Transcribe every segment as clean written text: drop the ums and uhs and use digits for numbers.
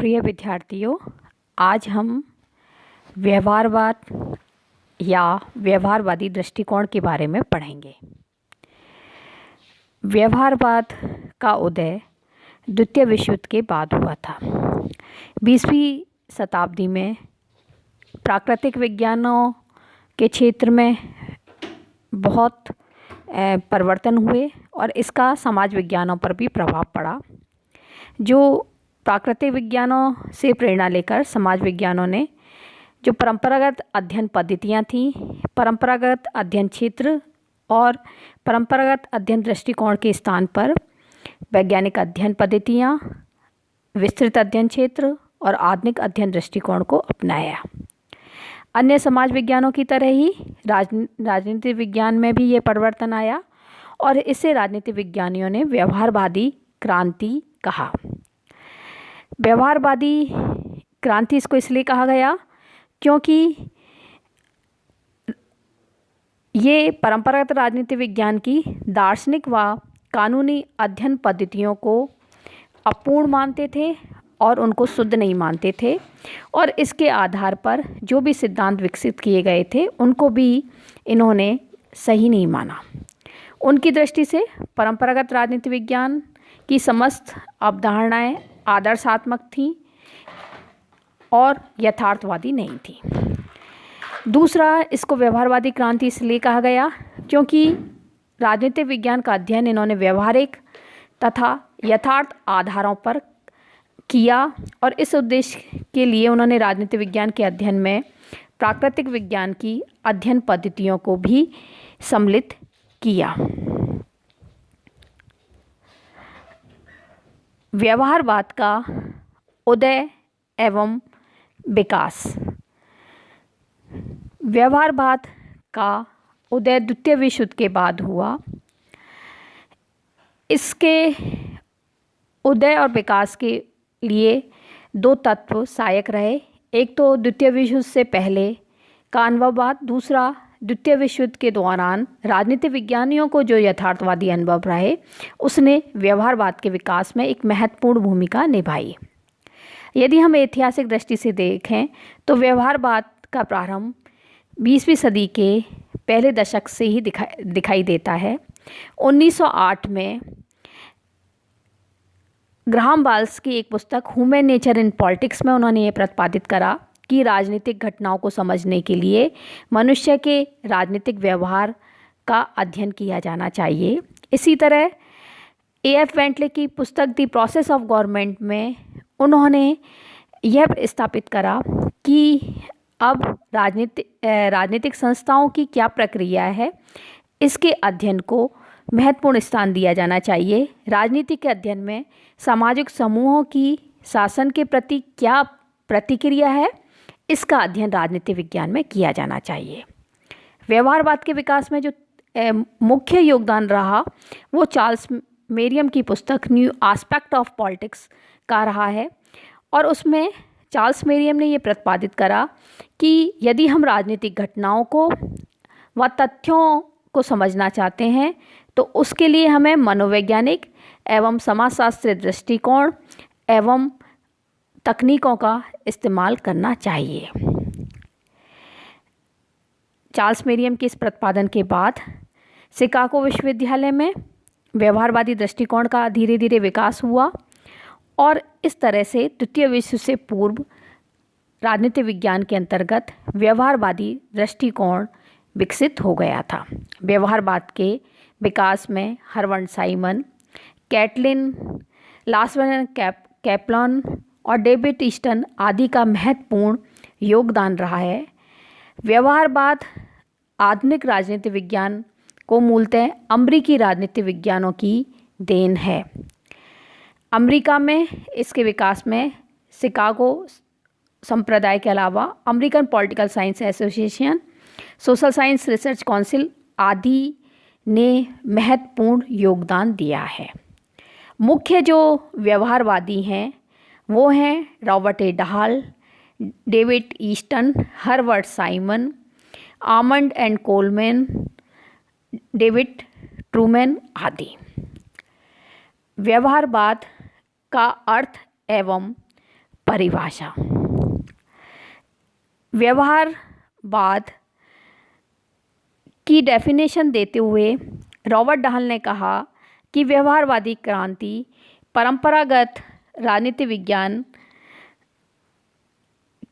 प्रिय विद्यार्थियों, आज हम व्यवहारवाद या व्यवहारवादी दृष्टिकोण के बारे में पढ़ेंगे। व्यवहारवाद का उदय द्वितीय विश्व युद्ध के बाद हुआ था। 20वीं शताब्दी में प्राकृतिक विज्ञानों के क्षेत्र में बहुत परिवर्तन हुए और इसका समाज विज्ञानों पर भी प्रभाव पड़ा। जो प्राकृतिक विज्ञानों से प्रेरणा लेकर समाज विज्ञानों ने जो परंपरागत अध्ययन पद्धतियाँ थीं, परंपरागत अध्ययन क्षेत्र और परंपरागत अध्ययन दृष्टिकोण के स्थान पर वैज्ञानिक अध्ययन पद्धतियाँ, विस्तृत अध्ययन क्षेत्र और आधुनिक अध्ययन दृष्टिकोण को अपनाया। अन्य समाज विज्ञानों की तरह ही राजनीति विज्ञान में भी ये परिवर्तन आया और इसे राजनीति विज्ञानियों ने व्यवहारवादी क्रांति कहा। व्यवहारवादी क्रांति इसको इसलिए कहा गया क्योंकि ये परंपरागत राजनीति विज्ञान की दार्शनिक व कानूनी अध्ययन पद्धतियों को अपूर्ण मानते थे और उनको शुद्ध नहीं मानते थे और इसके आधार पर जो भी सिद्धांत विकसित किए गए थे उनको भी इन्होंने सही नहीं माना। उनकी दृष्टि से परंपरागत राजनीति विज्ञान की समस्त अवधारणाएं आदर्शात्मक थीं और यथार्थवादी नहीं थी। दूसरा, इसको व्यवहारवादी क्रांति इसलिए कहा गया क्योंकि राजनीतिक विज्ञान का अध्ययन इन्होंने व्यवहारिक तथा यथार्थ आधारों पर किया और इस उद्देश्य के लिए उन्होंने राजनीतिक विज्ञान के अध्ययन में प्राकृतिक विज्ञान की अध्ययन पद्धतियों को भी सम्मिलित किया। व्यवहारवाद का उदय एवं विकास। व्यवहारवाद का उदय द्वितीय विश्व युद्ध के बाद हुआ। इसके उदय और विकास के लिए दो तत्व सहायक रहे। एक तो द्वितीय विश्व युद्ध से पहले का अनुभववाद, दूसरा द्वितीय विश्व युद्ध के दौरान राजनीतिक विज्ञानियों को जो यथार्थवादी अनुभव रहे उसने व्यवहारवाद के विकास में एक महत्वपूर्ण भूमिका निभाई। यदि हम ऐतिहासिक दृष्टि से देखें तो व्यवहारवाद का प्रारंभ 20वीं सदी के पहले दशक से ही दिखाई देता है। 1908 में ग्राहम बेल्स की एक पुस्तक ह्यूमन नेचर इन पॉलिटिक्स में उन्होंने ये प्रतिपादित करा कि राजनीतिक घटनाओं को समझने के लिए मनुष्य के राजनीतिक व्यवहार का अध्ययन किया जाना चाहिए। इसी तरह A.F. वेंटले की पुस्तक द प्रोसेस ऑफ गवर्नमेंट में उन्होंने यह स्थापित करा कि अब राजनीतिक संस्थाओं की क्या प्रक्रिया है, इसके अध्ययन को महत्वपूर्ण स्थान दिया जाना चाहिए। राजनीति के अध्ययन में सामाजिक समूहों की शासन के प्रति क्या प्रतिक्रिया है, इसका अध्ययन राजनीति विज्ञान में किया जाना चाहिए। व्यवहारवाद के विकास में जो मुख्य योगदान रहा वो चार्ल्स मेरियम की पुस्तक न्यू एस्पेक्ट ऑफ पॉलिटिक्स का रहा है और उसमें चार्ल्स मेरियम ने ये प्रतिपादित करा कि यदि हम राजनीतिक घटनाओं को व तथ्यों को समझना चाहते हैं तो उसके लिए हमें मनोवैज्ञानिक एवं समाजशास्त्रीय दृष्टिकोण एवं तकनीकों का इस्तेमाल करना चाहिए। चार्ल्स मेरियम के इस प्रतिपादन के बाद शिकागो विश्वविद्यालय में व्यवहारवादी दृष्टिकोण का धीरे धीरे विकास हुआ और इस तरह से द्वितीय विश्व से पूर्व राजनीति विज्ञान के अंतर्गत व्यवहारवादी दृष्टिकोण विकसित हो गया था। व्यवहारवाद के विकास में हरवर्ड साइमन, कैटलिन लासवन कैप्लान और डेविड ईस्टन आदि का महत्वपूर्ण योगदान रहा है। व्यवहारवाद आधुनिक राजनीति विज्ञान को मूलतः अमेरिकी राजनीति विज्ञानों की देन है। अमेरिका में इसके विकास में शिकागो संप्रदाय के अलावा American political science association, social science research council आदि ने महत्वपूर्ण योगदान दिया है। मुख्य जो व्यवहारवादी हैं वो हैं Robert A Dahl, David Easton, Herbert Simon, Almond and Coleman, David Truman आदि। व्यवहारवाद का अर्थ एवं परिभाषा। व्यवहारवाद की डेफिनेशन देते हुए रॉबर्ट डाहल ने कहा कि व्यवहारवादी क्रांति परंपरागत राजनीति विज्ञान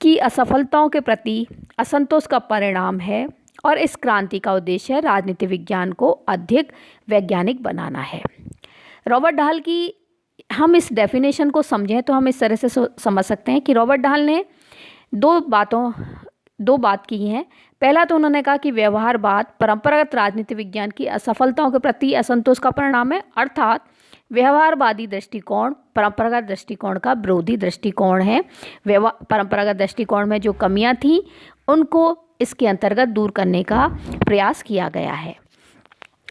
की असफलताओं के प्रति असंतोष का परिणाम है और इस क्रांति का उद्देश्य राजनीति विज्ञान को अधिक वैज्ञानिक बनाना है। रॉबर्ट डाहल की हम इस डेफिनेशन को समझें तो हम इस तरह से समझ सकते हैं कि रॉबर्ट डाहल ने दो बात की हैं। पहला तो उन्होंने कहा कि व्यवहारवाद परंपरागत राजनीति विज्ञान की असफलताओं के प्रति असंतोष का परिणाम है, अर्थात व्यवहारवादी दृष्टिकोण परंपरागत दृष्टिकोण का विरोधी दृष्टिकोण है। परंपरागत दृष्टिकोण में जो कमियां थीं उनको इसके अंतर्गत दूर करने का प्रयास किया गया है।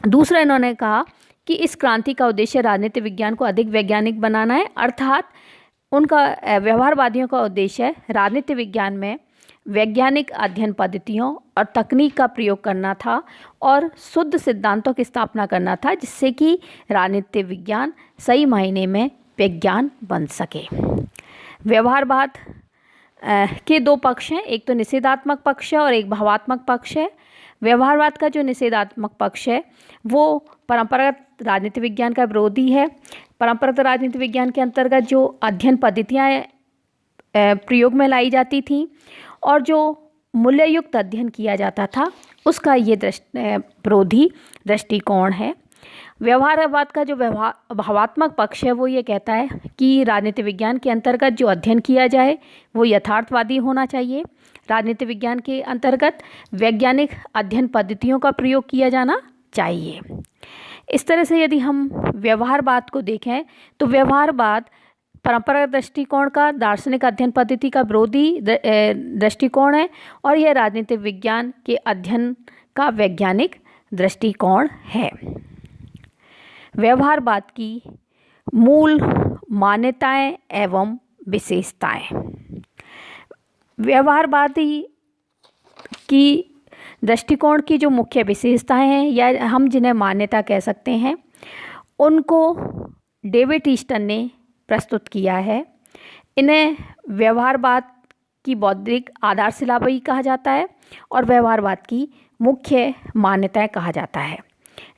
दूसरा, इन्होंने कहा कि इस क्रांति का उद्देश्य राजनीति विज्ञान को अधिक वैज्ञानिक बनाना है, अर्थात उनका व्यवहारवादियों का उद्देश्य राजनीति विज्ञान में वैज्ञानिक अध्ययन पद्धतियों और तकनीक का प्रयोग करना था और शुद्ध सिद्धांतों की स्थापना करना था, जिससे कि राजनीति विज्ञान सही मायने में विज्ञान बन सके। व्यवहारवाद के दो पक्ष हैं, एक तो निषेधात्मक पक्ष है और एक भावात्मक पक्ष है। व्यवहारवाद का जो निषेधात्मक पक्ष है वो परंपरागत राजनीति विज्ञान का विरोधी है। परंपरागत राजनीति विज्ञान के अंतर्गत जो अध्ययन पद्धतियाँ प्रयोग में लाई जाती थीं और जो मूल्ययुक्त अध्ययन किया जाता था उसका ये विरोधी दृष्टिकोण है। व्यवहारवाद का जो भावात्मक पक्ष है वो ये कहता है कि राजनीति विज्ञान के अंतर्गत जो अध्ययन किया जाए वो यथार्थवादी होना चाहिए। राजनीति विज्ञान के अंतर्गत वैज्ञानिक अध्ययन पद्धतियों का प्रयोग किया जाना चाहिए। इस तरह से यदि हम व्यवहारवाद को देखें तो व्यवहारवाद परंपरागत दृष्टिकोण का दार्शनिक अध्ययन पद्धति का विरोधी दृष्टिकोण है और यह राजनीतिक विज्ञान के अध्ययन का वैज्ञानिक दृष्टिकोण है। व्यवहारवाद की मूल मान्यताएं एवं विशेषताएं। व्यवहारवादी की दृष्टिकोण की जो मुख्य विशेषताएं हैं या हम जिन्हें मान्यता कह सकते हैं उनको डेविड ईस्टन ने प्रस्तुत किया है। इन्हें व्यवहारवाद की बौद्धिक आधारशिला भी कहा जाता है और व्यवहारवाद की मुख्य मान्यताएं कहा जाता है।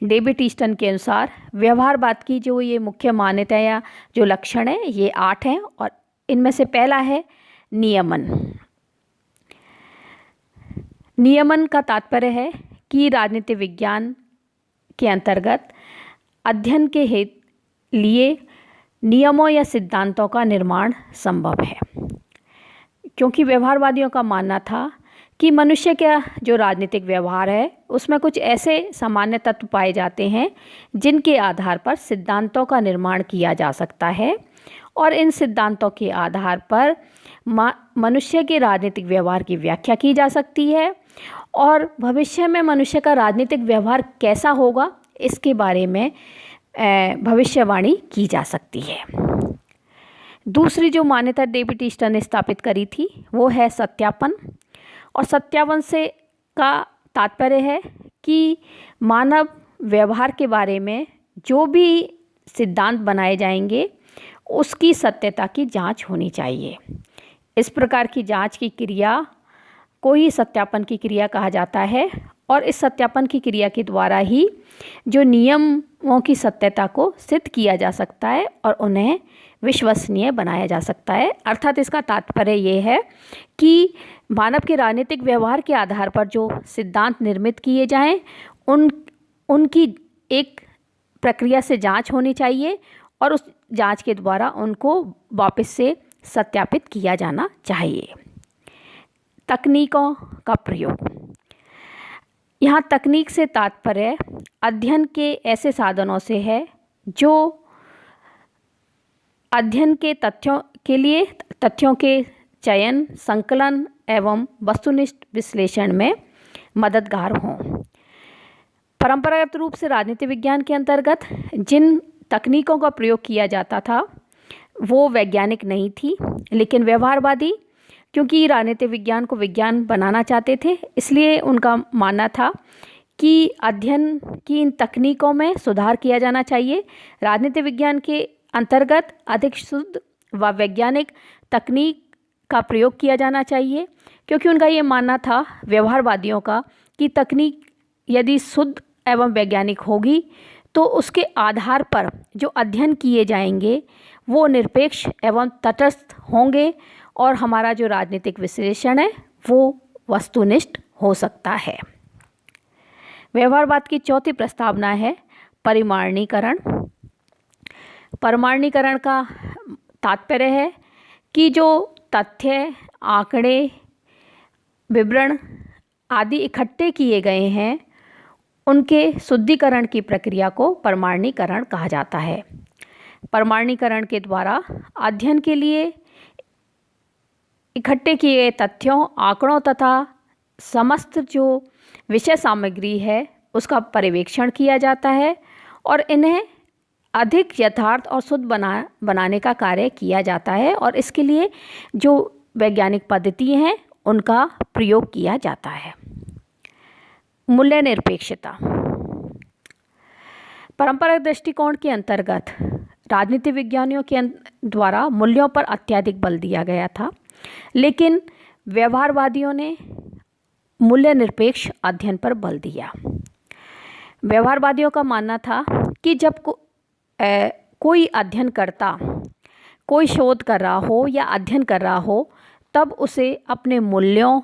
डेविड ईस्टन के अनुसार व्यवहारवाद की जो ये मुख्य मान्यताएं या जो लक्षण है ये 8 हैं और इनमें से पहला है नियमन। नियमन का तात्पर्य है कि राजनीति विज्ञान के अंतर्गत अध्ययन के लिए नियमों या सिद्धांतों का निर्माण संभव है, क्योंकि व्यवहारवादियों का मानना था कि मनुष्य का जो राजनीतिक व्यवहार है उसमें कुछ ऐसे सामान्य तत्व पाए जाते हैं जिनके आधार पर सिद्धांतों का निर्माण किया जा सकता है और इन सिद्धांतों के आधार पर मनुष्य के राजनीतिक व्यवहार की व्याख्या की जा सकती है और भविष्य में मनुष्य का राजनीतिक व्यवहार कैसा होगा इसके बारे में भविष्यवाणी की जा सकती है। दूसरी जो मान्यता डेविड ईस्टन ने स्थापित करी थी वो है सत्यापन। और सत्यापन से का तात्पर्य है कि मानव व्यवहार के बारे में जो भी सिद्धांत बनाए जाएंगे उसकी सत्यता की जांच होनी चाहिए। इस प्रकार की जांच की क्रिया को ही सत्यापन की क्रिया कहा जाता है और इस सत्यापन की क्रिया के द्वारा ही जो नियमों की सत्यता को सिद्ध किया जा सकता है और उन्हें विश्वसनीय बनाया जा सकता है। अर्थात इसका तात्पर्य ये है कि मानव के राजनीतिक व्यवहार के आधार पर जो सिद्धांत निर्मित किए जाएं उनकी एक प्रक्रिया से जांच होनी चाहिए और उस जांच के द्वारा उनको वापस से सत्यापित किया जाना चाहिए। तकनीकों का प्रयोग। यहाँ तकनीक से तात्पर्य अध्ययन के ऐसे साधनों से है जो अध्ययन के तथ्यों के चयन, संकलन एवं वस्तुनिष्ठ विश्लेषण में मददगार हों। परंपरागत रूप से राजनीति विज्ञान के अंतर्गत जिन तकनीकों का प्रयोग किया जाता था वो वैज्ञानिक नहीं थी, लेकिन व्यवहारवादी क्योंकि राजनीति विज्ञान को विज्ञान बनाना चाहते थे इसलिए उनका मानना था कि अध्ययन की इन तकनीकों में सुधार किया जाना चाहिए। राजनीति विज्ञान के अंतर्गत अधिक शुद्ध व वैज्ञानिक तकनीक का प्रयोग किया जाना चाहिए, क्योंकि उनका ये मानना था व्यवहारवादियों का कि तकनीक यदि शुद्ध एवं वैज्ञानिक होगी तो उसके आधार पर जो अध्ययन किए जाएंगे वो निरपेक्ष एवं तटस्थ होंगे और हमारा जो राजनीतिक विश्लेषण है वो वस्तुनिष्ठ हो सकता है। व्यवहारवाद की चौथी प्रस्तावना है परिमाणीकरण। परिमाणीकरण का तात्पर्य है कि जो तथ्य, आंकड़े, विवरण आदि इकट्ठे किए गए हैं उनके शुद्धिकरण की प्रक्रिया को परिमाणीकरण कहा जाता है। परिमाणीकरण के द्वारा अध्ययन के लिए इकट्ठे किए गए तथ्यों, आंकड़ों तथा समस्त जो विषय सामग्री है उसका पर्यवेक्षण किया जाता है और इन्हें अधिक यथार्थ और शुद्ध बनाने का कार्य किया जाता है और इसके लिए जो वैज्ञानिक पद्धति हैं उनका प्रयोग किया जाता है। मूल्य निरपेक्षता। परंपरागत दृष्टिकोण के अंतर्गत राजनीति विज्ञानियों के द्वारा मूल्यों पर अत्यधिक बल दिया गया था, लेकिन व्यवहारवादियों ने मूल्य निरपेक्ष अध्ययन पर बल दिया। व्यवहारवादियों का मानना था कि जब कोई अध्ययनकर्ता कोई शोध कर रहा हो या अध्ययन कर रहा हो तब उसे अपने मूल्यों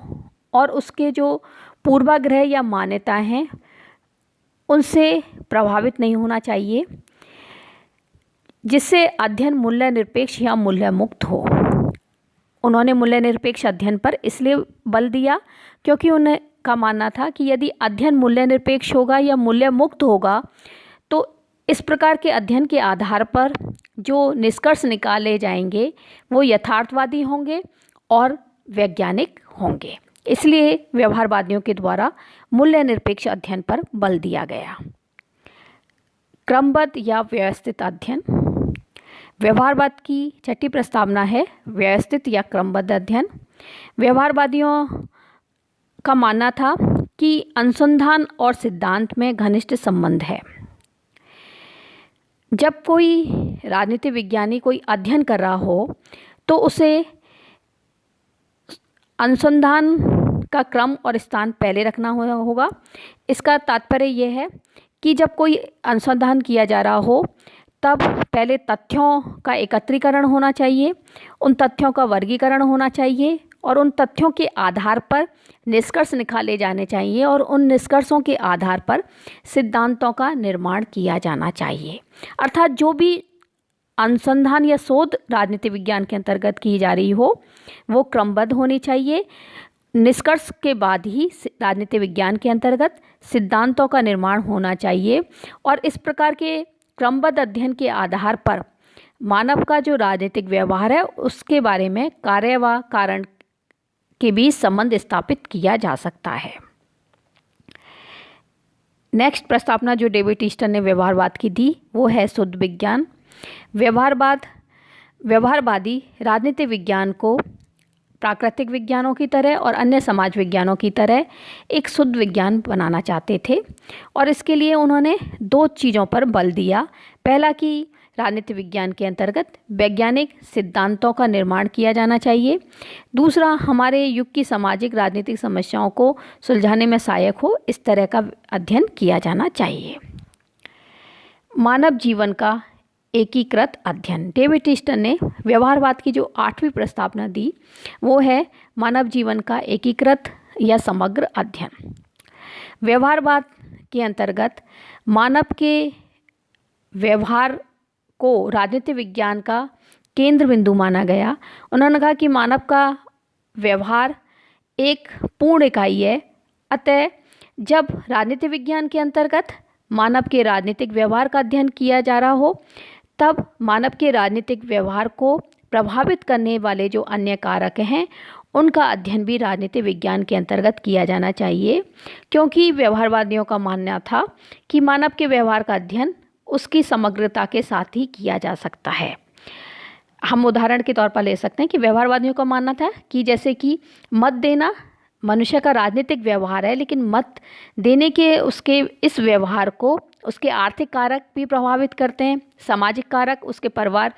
और उसके जो पूर्वाग्रह या मान्यताएं हैं उनसे प्रभावित नहीं होना चाहिए, जिससे अध्ययन मूल्य निरपेक्ष या मूल्य मुक्त हो। उन्होंने मूल्य निरपेक्ष अध्ययन पर इसलिए बल दिया क्योंकि उनका मानना था कि यदि अध्ययन मूल्य निरपेक्ष होगा या मूल्य मुक्त होगा तो इस प्रकार के अध्ययन के आधार पर जो निष्कर्ष निकाले जाएंगे वो यथार्थवादी होंगे और वैज्ञानिक होंगे। इसलिए व्यवहारवादियों के द्वारा मूल्य निरपेक्ष अध्ययन पर बल दिया गया। क्रमबद्ध या व्यवस्थित अध्ययन। व्यवहारवाद की छठी प्रस्तावना है व्यवस्थित या क्रमबद्ध अध्ययन। व्यवहारवादियों का मानना था कि अनुसंधान और सिद्धांत में घनिष्ठ संबंध है। जब कोई राजनीति विज्ञानी कोई अध्ययन कर रहा हो तो उसे अनुसंधान का क्रम और स्थान पहले रखना होगा। इसका तात्पर्य यह है कि जब कोई अनुसंधान किया जा रहा हो तब पहले तथ्यों का एकत्रीकरण होना चाहिए, उन तथ्यों का वर्गीकरण होना चाहिए और उन तथ्यों के आधार पर निष्कर्ष निकाले जाने चाहिए और उन निष्कर्षों के आधार पर सिद्धांतों का निर्माण किया जाना चाहिए। अर्थात जो भी अनुसंधान या शोध राजनीति विज्ञान के अंतर्गत की जा रही हो वो क्रमबद्ध होनी चाहिए। निष्कर्ष के बाद ही राजनीति विज्ञान के अंतर्गत सिद्धांतों का निर्माण होना चाहिए और इस प्रकार के क्रमबद्ध अध्ययन के आधार पर मानव का जो राजनीतिक व्यवहार है उसके बारे में कार्य व कारण के बीच संबंध स्थापित किया जा सकता है। नेक्स्ट प्रस्तावना जो डेविड ईस्टन ने व्यवहारवाद की दी वो है शुद्ध विज्ञान। व्यवहारवादी राजनीति विज्ञान को प्राकृतिक विज्ञानों की तरह और अन्य समाज विज्ञानों की तरह एक शुद्ध विज्ञान बनाना चाहते थे और इसके लिए उन्होंने दो चीज़ों पर बल दिया। पहला कि राजनीति विज्ञान के अंतर्गत वैज्ञानिक सिद्धांतों का निर्माण किया जाना चाहिए। दूसरा, हमारे युग की सामाजिक राजनीतिक समस्याओं को सुलझाने में सहायक हो इस तरह का अध्ययन किया जाना चाहिए। मानव जीवन का एकीकृत अध्ययन। डेविड ईस्टन ने व्यवहारवाद की जो आठवीं प्रस्तावना दी वो है मानव जीवन का एकीकृत या समग्र अध्ययन। व्यवहारवाद के अंतर्गत मानव के व्यवहार को राजनीति विज्ञान का केंद्र बिंदु माना गया। उन्होंने कहा कि मानव का व्यवहार एक पूर्ण इकाई है, अतः जब राजनीति विज्ञान के अंतर्गत मानव के राजनीतिक व्यवहार का अध्ययन किया जा रहा हो तब मानव के राजनीतिक व्यवहार को प्रभावित करने वाले जो अन्य कारक हैं उनका अध्ययन भी राजनीति विज्ञान के अंतर्गत किया जाना चाहिए, क्योंकि व्यवहारवादियों का मानना था कि मानव के व्यवहार का अध्ययन उसकी समग्रता के साथ ही किया जा सकता है। हम उदाहरण के तौर पर ले सकते हैं कि व्यवहारवादियों का मानना था कि जैसे कि मत देना मनुष्य का राजनीतिक व्यवहार है, लेकिन मत देने के उसके इस व्यवहार को उसके आर्थिक कारक भी प्रभावित करते हैं, सामाजिक कारक, उसके परिवार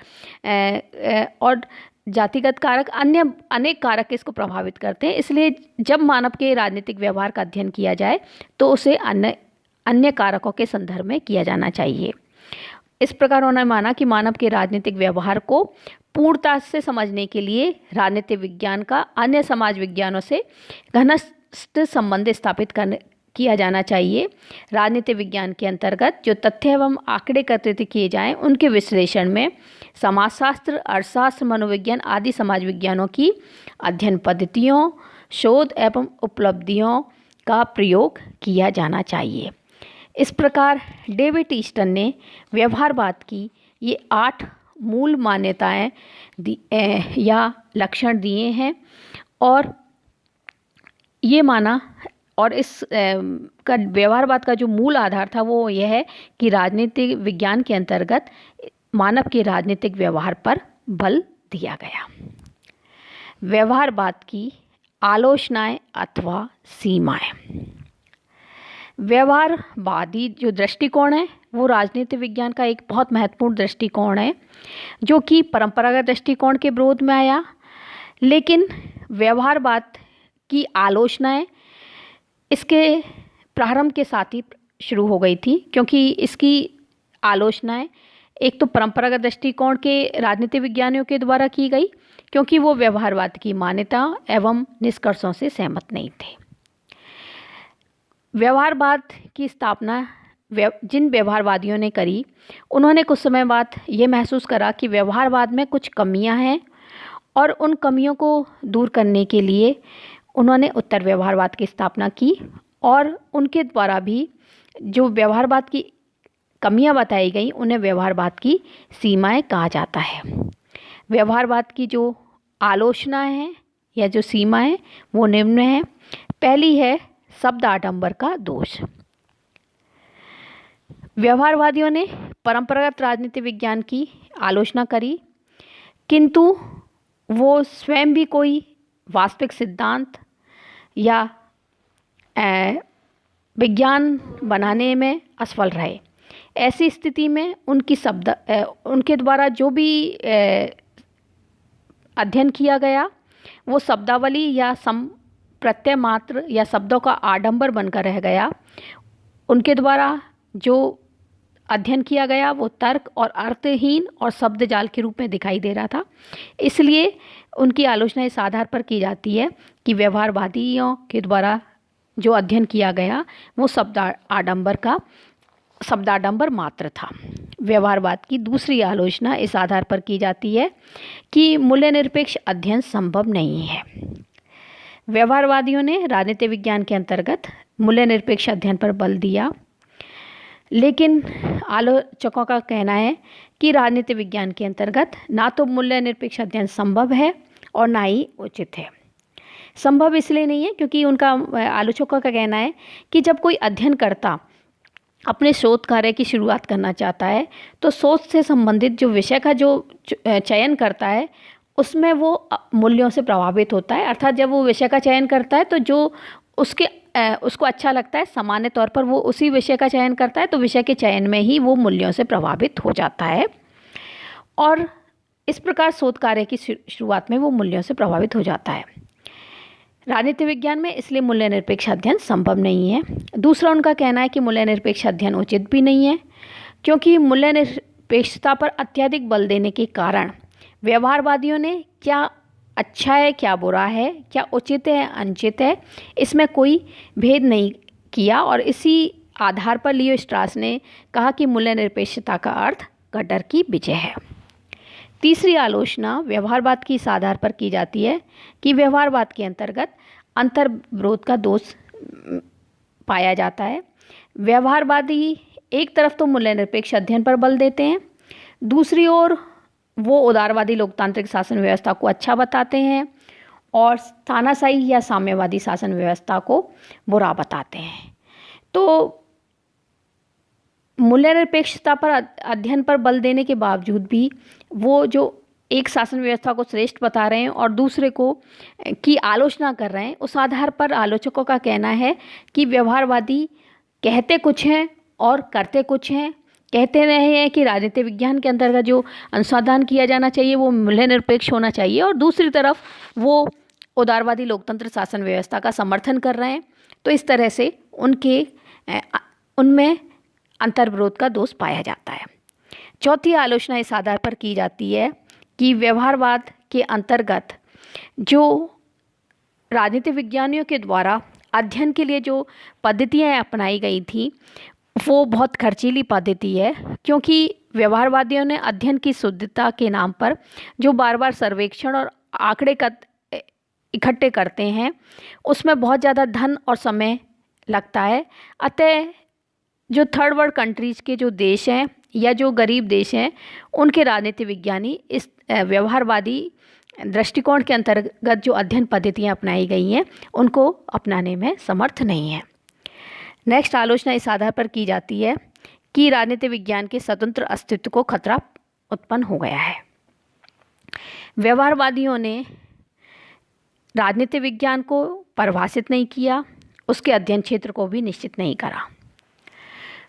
और जातिगत कारक, अन्य अनेक कारक इसको प्रभावित करते हैं। इसलिए जब मानव के राजनीतिक व्यवहार का अध्ययन किया जाए तो उसे अन्य अन्य कारकों के संदर्भ में किया जाना चाहिए। इस प्रकार उन्होंने माना कि मानव के राजनीतिक व्यवहार को पूर्णता से समझने के लिए राजनीतिक विज्ञान का अन्य समाज विज्ञानों से घनिष्ठ संबंध स्थापित किया जाना चाहिए। राजनीतिक विज्ञान के अंतर्गत जो तथ्य एवं आंकड़े एकत्रित किए जाएं, उनके विश्लेषण में समाजशास्त्र, अर्थशास्त्र, मनोविज्ञान आदि समाज विज्ञानों की अध्ययन पद्धतियों, शोध एवं उपलब्धियों का प्रयोग किया जाना चाहिए। इस प्रकार डेविड ईस्टन ने व्यवहारवाद की ये 8 मूल मान्यताएं या लक्षण दिए हैं और ये माना, और इस का व्यवहारवाद का जो मूल आधार था वो यह है कि राजनीतिक विज्ञान के अंतर्गत मानव के राजनीतिक व्यवहार पर बल दिया गया। व्यवहारवाद की आलोचनाएं अथवा सीमाएं। व्यवहारवादी जो दृष्टिकोण है वो राजनीतिक विज्ञान का एक बहुत महत्वपूर्ण दृष्टिकोण है, जो कि परंपरागत दृष्टिकोण के विरोध में आया। लेकिन व्यवहारवाद की आलोचनाएं इसके प्रारंभ के साथ ही शुरू हो गई थी, क्योंकि इसकी आलोचनाएं एक तो परंपरागत दृष्टिकोण के राजनीतिक विज्ञानियों के द्वारा की गई, क्योंकि वो व्यवहारवाद की मान्यता एवं निष्कर्षों से सहमत नहीं थे। व्यवहारवाद की स्थापना जिन व्यवहारवादियों ने करी, उन्होंने कुछ समय बाद ये महसूस करा कि व्यवहारवाद में कुछ कमियां हैं और उन कमियों को दूर करने के लिए उन्होंने उत्तर व्यवहारवाद की स्थापना की। और उनके द्वारा भी जो व्यवहारवाद की कमियां बताई गई, उन्हें व्यवहारवाद की सीमाएं कहा जाता है। व्यवहारवाद की जो आलोचना है या जो सीमा है वो निम्न है। पहली है शब्द आडंबर का दोष। व्यवहारवादियों ने परंपरागत राजनीति विज्ञान की आलोचना करी, किंतु वो स्वयं भी कोई वास्तविक सिद्धांत या विज्ञान बनाने में असफल रहे। ऐसी स्थिति में उनके द्वारा जो भी अध्ययन किया गया वो शब्दावली या प्रत्यय मात्र या शब्दों का आडंबर बनकर रह गया। उनके द्वारा जो अध्ययन किया गया वो तर्क और अर्थहीन और शब्द जाल के रूप में दिखाई दे रहा था। इसलिए उनकी आलोचना इस आधार पर की जाती है कि व्यवहारवादियों के द्वारा जो अध्ययन किया गया वो शब्दाडंबर मात्र था। व्यवहारवाद की दूसरी आलोचना इस आधार पर की जाती है कि मूल्य निरपेक्ष अध्ययन संभव नहीं है। व्यवहारवादियों ने राजनीतिक विज्ञान के अंतर्गत मूल्य निरपेक्ष अध्ययन पर बल दिया, लेकिन आलोचकों का कहना है कि राजनीतिक विज्ञान के अंतर्गत ना तो मूल्य निरपेक्ष अध्ययन संभव है और ना ही उचित है। संभव इसलिए नहीं है क्योंकि उनका आलोचकों का कहना है कि जब कोई अध्ययनकर्ता अपने शोध कार्य की शुरुआत करना चाहता है तो शोध से संबंधित जो विषय का जो चयन करता है उसमें वो मूल्यों से प्रभावित होता है। अर्थात जब वो विषय का चयन करता है तो जो उसको अच्छा लगता है, सामान्य तौर पर वो उसी विषय का चयन करता है, तो विषय के चयन में ही वो मूल्यों से प्रभावित हो जाता है और इस प्रकार शोध कार्य की शुरुआत में वो मूल्यों से प्रभावित हो जाता है। राजनीति विज्ञान में इसलिए मूल्य निरपेक्ष अध्ययन संभव नहीं है। दूसरा उनका कहना है कि मूल्य निरपेक्ष अध्ययन उचित भी नहीं है, क्योंकि मूल्य निरपेक्षता पर अत्यधिक बल देने के कारण व्यवहारवादियों ने क्या अच्छा है, क्या बुरा है, क्या उचित है, अनुचित है, इसमें कोई भेद नहीं किया और इसी आधार पर लियो स्ट्रास ने कहा कि मूल्य निरपेक्षता का अर्थ कटर की विजय है। तीसरी आलोचना व्यवहारवाद की इस आधार पर की जाती है कि व्यवहारवाद के अंतर्गत अंतर्विरोध का दोष पाया जाता है। व्यवहारवादी एक तरफ तो मूल्य निरपेक्ष अध्ययन पर बल देते हैं, दूसरी ओर वो उदारवादी लोकतांत्रिक शासन व्यवस्था को अच्छा बताते हैं और तानाशाही या साम्यवादी शासन व्यवस्था को बुरा बताते हैं। तो मूल्य निरपेक्षता पर अध्ययन पर बल देने के बावजूद भी वो जो एक शासन व्यवस्था को श्रेष्ठ बता रहे हैं और दूसरे को की आलोचना कर रहे हैं, उस आधार पर आलोचकों का कहना है कि व्यवहारवादी कहते कुछ हैं और करते कुछ हैं, कहते रहे हैं कि राजनीति विज्ञान के अंतर्गत जो अनुसंधान किया जाना चाहिए वो मूल्य निरपेक्ष होना चाहिए, और दूसरी तरफ वो उदारवादी लोकतंत्र शासन व्यवस्था का समर्थन कर रहे हैं। तो इस तरह से उनमें अंतर्विरोध का दोष पाया जाता है। चौथी आलोचना इस आधार पर की जाती है कि व्यवहारवाद के अंतर्गत जो राजनीति विज्ञानियों के द्वारा अध्ययन के लिए जो पद्धतियाँ अपनाई गई थी वो बहुत खर्चीली पद्धति है, क्योंकि व्यवहारवादियों ने अध्ययन की शुद्धता के नाम पर जो बार बार सर्वेक्षण और आंकड़े इकट्ठे करते हैं उसमें बहुत ज़्यादा धन और समय लगता है। अतः जो थर्ड वर्ल्ड कंट्रीज़ के जो देश हैं या जो गरीब देश हैं उनके राजनीति विज्ञानी इस व्यवहारवादी दृष्टिकोण के अंतर्गत जो अध्ययन पद्धतियाँ अपनाई गई हैं उनको अपनाने में समर्थ नहीं है। नेक्स्ट आलोचना इस आधार पर की जाती है कि राजनीति विज्ञान के स्वतंत्र अस्तित्व को खतरा उत्पन्न हो गया है। व्यवहारवादियों ने राजनीति विज्ञान को परिभाषित नहीं किया, उसके अध्ययन क्षेत्र को भी निश्चित नहीं करा।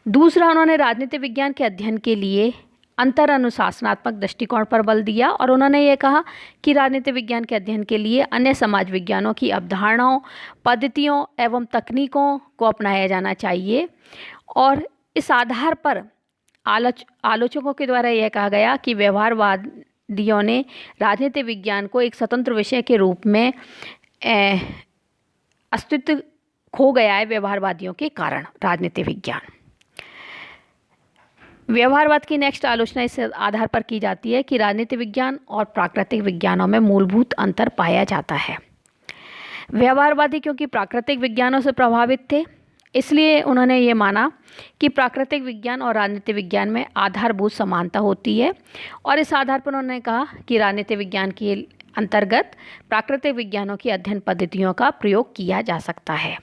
दूसरा, उन्होंने राजनीति विज्ञान के अध्ययन के लिए अंतर अनुशासनात्मक दृष्टिकोण पर बल दिया और उन्होंने ये कहा कि राजनीति विज्ञान के अध्ययन के लिए अन्य समाज विज्ञानों की अवधारणाओं, पद्धतियों एवं तकनीकों को अपनाया जाना चाहिए। और इस आधार पर आलोचकों के द्वारा यह कहा गया कि व्यवहारवादियों ने राजनीति विज्ञान को एक स्वतंत्र विषय के रूप में अस्तित्व खो गया है व्यवहारवादियों के कारण राजनीति विज्ञान। व्यवहारवाद की नेक्स्ट आलोचना इस आधार पर की जाती है कि राजनीति विज्ञान और प्राकृतिक विज्ञानों में मूलभूत अंतर पाया जाता है। व्यवहारवादी क्योंकि प्राकृतिक विज्ञानों से प्रभावित थे, इसलिए उन्होंने ये माना कि प्राकृतिक विज्ञान और राजनीति विज्ञान में आधारभूत समानता होती है, और इस आधार पर उन्होंने कहा कि राजनीति विज्ञान के अंतर्गत प्राकृतिक विज्ञानों की अध्ययन पद्धतियों का प्रयोग किया जा सकता है।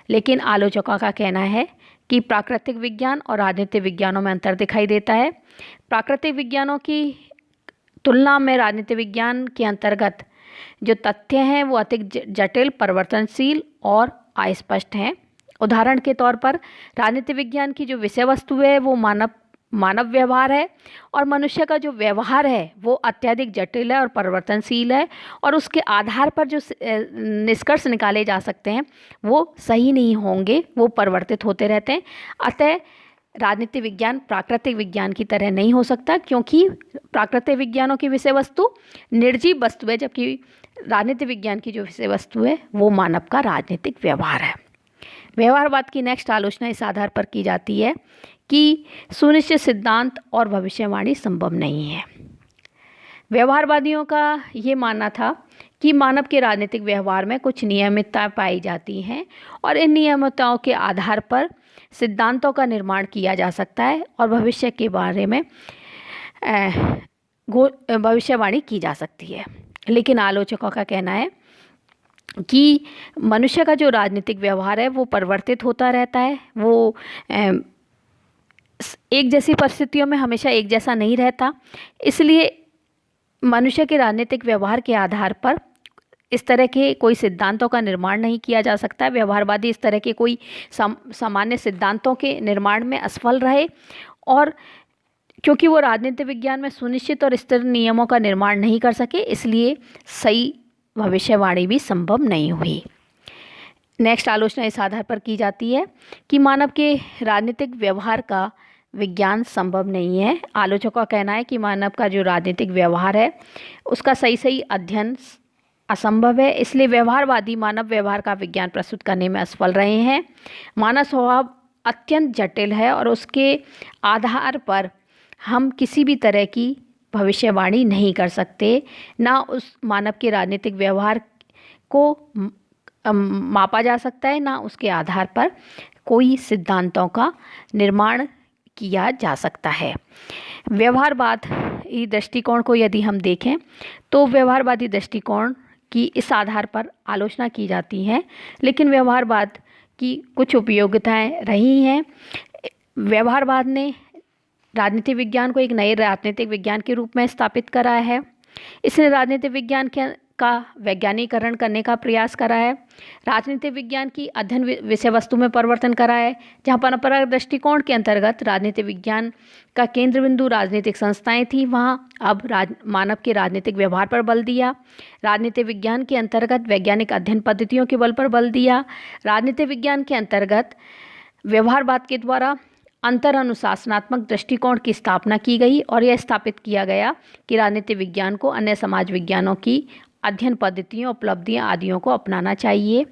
लेकिन आलोचकों का कहना है कि प्राकृतिक विज्ञान और राजनीतिक विज्ञानों में अंतर दिखाई देता है। प्राकृतिक विज्ञानों की तुलना में राजनीतिक विज्ञान के अंतर्गत जो तथ्य हैं वो अधिक जटिल, परिवर्तनशील और अस्पष्ट हैं। उदाहरण के तौर पर राजनीतिक विज्ञान की जो विषय वस्तु है वो मानव व्यवहार है, और मनुष्य का जो व्यवहार है वो अत्यधिक जटिल है और परिवर्तनशील है, और उसके आधार पर जो निष्कर्ष निकाले जा सकते हैं वो सही नहीं होंगे, वो परिवर्तित होते रहते हैं। अतः राजनीतिक विज्ञान प्राकृतिक विज्ञान की तरह नहीं हो सकता, क्योंकि प्राकृतिक विज्ञानों की विषय वस्तु निर्जीव वस्तु है, जबकि राजनीतिक विज्ञान की जो विषय वस्तु है वो मानव का राजनीतिक व्यवहार है। व्यवहारवाद की नेक्स्ट आलोचना इस आधार पर की जाती है कि सुनिश्चित सिद्धांत और भविष्यवाणी संभव नहीं है। व्यवहारवादियों का ये मानना था कि मानव के राजनीतिक व्यवहार में कुछ नियमितताएं पाई जाती हैं और इन नियमितताओं के आधार पर सिद्धांतों का निर्माण किया जा सकता है और भविष्य के बारे में भविष्यवाणी की जा सकती है। लेकिन आलोचकों का कहना है कि मनुष्य का जो राजनीतिक व्यवहार है वो परिवर्तित होता रहता है, वो एक जैसी परिस्थितियों में हमेशा एक जैसा नहीं रहता, इसलिए मनुष्य के राजनीतिक व्यवहार के आधार पर इस तरह के कोई सिद्धांतों का निर्माण नहीं किया जा सकता। व्यवहारवादी इस तरह के कोई सामान्य सिद्धांतों के निर्माण में असफल रहे, और क्योंकि वो राजनीतिक विज्ञान में सुनिश्चित और स्थिर नियमों का निर्माण नहीं कर सके, इसलिए सही भविष्यवाणी भी संभव नहीं हुई। नेक्स्ट आलोचना इस आधार पर की जाती है कि मानव के राजनीतिक व्यवहार का विज्ञान संभव नहीं है। आलोचकों का कहना है कि मानव का जो राजनीतिक व्यवहार है उसका सही अध्ययन असंभव है, इसलिए व्यवहारवादी मानव व्यवहार का विज्ञान प्रस्तुत करने में असफल रहे हैं। मानव स्वभाव अत्यंत जटिल है और उसके आधार पर हम किसी भी तरह की भविष्यवाणी नहीं कर सकते, ना उस मानव के राजनीतिक व्यवहार को मापा जा सकता है, ना उसके आधार पर कोई सिद्धांतों का निर्माण किया जा सकता है। व्यवहारवादी दृष्टिकोण को यदि हम देखें तो व्यवहारवादी दृष्टिकोण की इस आधार पर आलोचना की जाती है, लेकिन व्यवहारवाद की कुछ उपयोगिताएं रही हैं। व्यवहारवाद ने राजनीतिक विज्ञान को एक नए राजनीतिक विज्ञान के रूप में स्थापित करा है। इसने राजनीतिक विज्ञान का वैज्ञानिकरण करने का प्रयास करा है। राजनीतिक विज्ञान की अध्ययन विषय वस्तु में परिवर्तन करा है, जहाँ परंपरागत दृष्टिकोण के अंतर्गत राजनीतिक विज्ञान का केंद्र बिंदु राजनीतिक संस्थाएं थी, वहाँ अब मानव के राजनीतिक व्यवहार पर बल दिया। राजनीतिक विज्ञान के अंतर्गत वैज्ञानिक अध्ययन पद्धतियों के बल पर बल दिया। राजनीतिक विज्ञान के अंतर्गत व्यवहारवाद के द्वारा अंतर अनुशासनात्मक दृष्टिकोण की स्थापना की गई और यह स्थापित किया गया कि राजनीतिक विज्ञान को अन्य समाज विज्ञानों की अध्ययन पद्धतियों, उपलब्धियां आदियों को अपनाना चाहिए।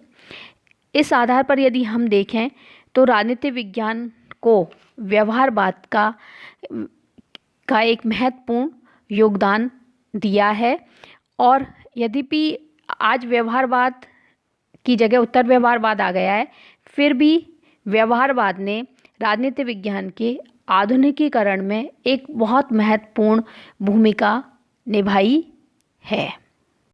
इस आधार पर यदि हम देखें तो राजनीतिक विज्ञान को व्यवहारवाद का एक महत्वपूर्ण योगदान दिया है। और यद्यपि आज व्यवहारवाद की जगह उत्तर व्यवहारवाद आ गया है, फिर भी व्यवहारवाद ने राजनीतिक विज्ञान के आधुनिकीकरण में एक बहुत महत्वपूर्ण भूमिका निभाई है।